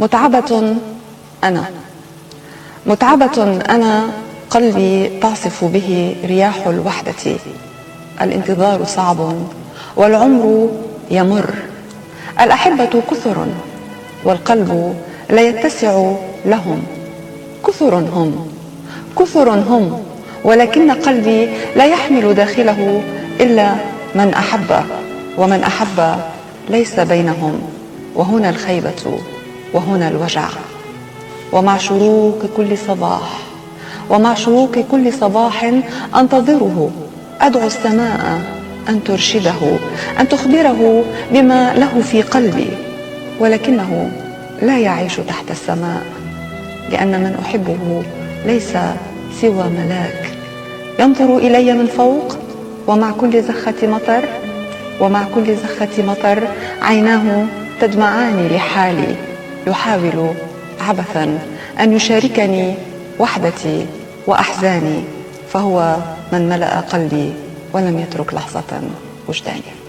متعبة أنا، متعبة أنا، قلبي تعصف به رياح الوحدة. الانتظار صعب والعمر يمر. الأحبة كثر والقلب لا يتسع لهم. كثر هم، ولكن قلبي لا يحمل داخله إلا من أحب، ومن أحب ليس بينهم. وهنا الخيبة وهنا الوجع. ومع شروق كل صباح أنتظره، أدعو السماء أن ترشده، أن تخبره بما له في قلبي، ولكنه لا يعيش تحت السماء، لأن من أحبه ليس سوى ملاك ينظر إلي من فوق. ومع كل زخة مطر عيناه تدمعان لحالي. يحاول عبثا أن يشاركني وحدتي وأحزاني، فهو من ملأ قلبي ولم يترك لحظة وجداني.